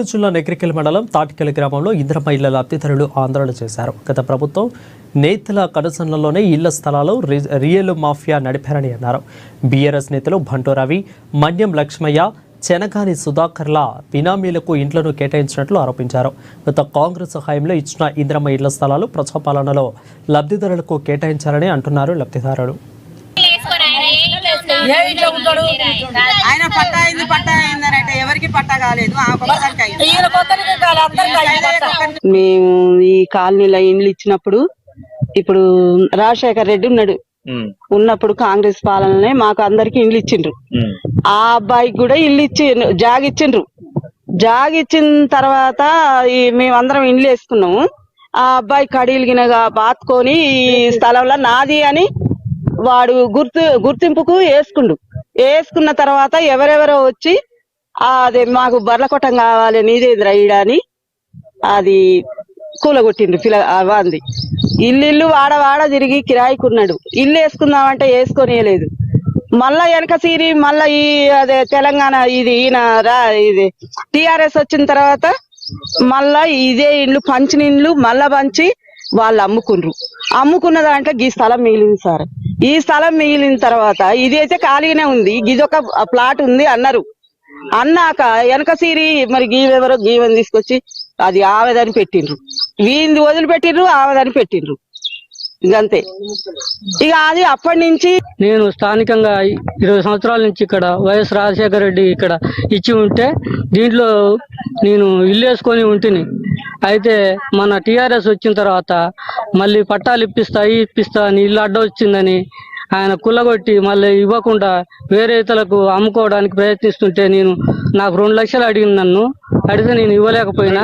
జిల్లా నెక్రికల్ మండలం తాటికల్ గ్రామంలో ఇంద్రమ్మ ఇళ్ల లబ్ధిదారులు ఆందోళన చేశారు. గత ప్రభుత్వం నేతల కనుసన్నల్లోనే ఇళ్ల స్థలాలు రియల్ మాఫియా నడిపారని అన్నారు. బీఆర్ఎస్ నేతలు బంటు రవి, మన్యం లక్ష్మయ్య, చెనగాని సుధాకర్ల బినామీలకు ఇండ్లను కేటాయించినట్లు ఆరోపించారు. గత కాంగ్రెస్ హయాంలో ఇచ్చిన ఇంద్రమ్మ ఇళ్ల స్థలాలు ప్రజాపాలనలో లబ్ధిదారులకు కేటాయించారని అంటున్నారు లబ్ధిదారులు. ఆయన పట్టా అయింది పట్టా అయిందని అంటే ఎవరికి పట్టా కాలేదు. మేము ఈ కాలనీలో ఇండ్లు ఇచ్చినప్పుడు ఇప్పుడు రాజశేఖర్ రెడ్డి ఉన్నాడు, ఉన్నప్పుడు కాంగ్రెస్ పాలననే మాకు అందరికి ఇండ్లు ఇచ్చిండ్రు. ఆ అబ్బాయికి కూడా ఇల్లు జాగిచ్చిండ్రు. జాగిచ్చిన తర్వాత మేమందరం ఇండ్లు వేసుకున్నాము. ఆ అబ్బాయి కడీలిగినగా బాతుకొని ఈ స్థలంలో నాది అని వాడు గుర్తింపుకు వేసుకున్న తర్వాత ఎవరెవరో వచ్చి అదే మాకు బర్లకొట్టం కావాలి నీదేంద్ర ఈడని అది కూలగొట్టిండ్రు. అంది ఇల్లు వాడ తిరిగి కిరాయికున్నాడు. ఇల్లు వేసుకుందామంటే వేసుకొనియలేదు. మళ్ళా వెనక సీరి మళ్ళా ఈ అదే తెలంగాణ ఇది టిఆర్ఎస్ వచ్చిన తర్వాత మళ్ళా ఇదే ఇండ్లు పంచిన ఇండ్లు మళ్ళా పంచి వాళ్ళు అమ్ముకున్న దాంట్లో ఈ స్థలం మిగిలింది సార్. ఈ స్థలం మిగిలిన తర్వాత ఇది అయితే ఖాళీగానే ఉంది, ఇదొక ప్లాట్ ఉంది అన్నాక వెనక సీరి మరి గీవెవరో గీవని తీసుకొచ్చి అది ఆవేదని పెట్టిండ్రు. వీంది వదిలిపెట్టిండ్రు, ఆవేదని పెట్టిండ్రు. ఇంకంతే. ఇక అది అప్పటి నుంచి నేను స్థానికంగా 20 సంవత్సరాల నుంచి ఇక్కడ వైఎస్ రాజశేఖర రెడ్డి ఇక్కడ ఇచ్చి ఉంటే దీంట్లో నేను ఇల్లు వేసుకొని ఉంటుంది. అయితే మన టిఆర్ఎస్ వచ్చిన తర్వాత మళ్ళీ పట్టాలు ఇప్పిస్తా అని ఇల్లు అడ్డ వచ్చిందని ఆయన కుల్లగొట్టి మళ్ళీ ఇవ్వకుండా వేరే ఇతరులకు అమ్ముకోవడానికి ప్రయత్నిస్తుంటే నాకు 2 లక్షలు అడిగింది. నన్ను అడిగితే నేను ఇవ్వలేకపోయినా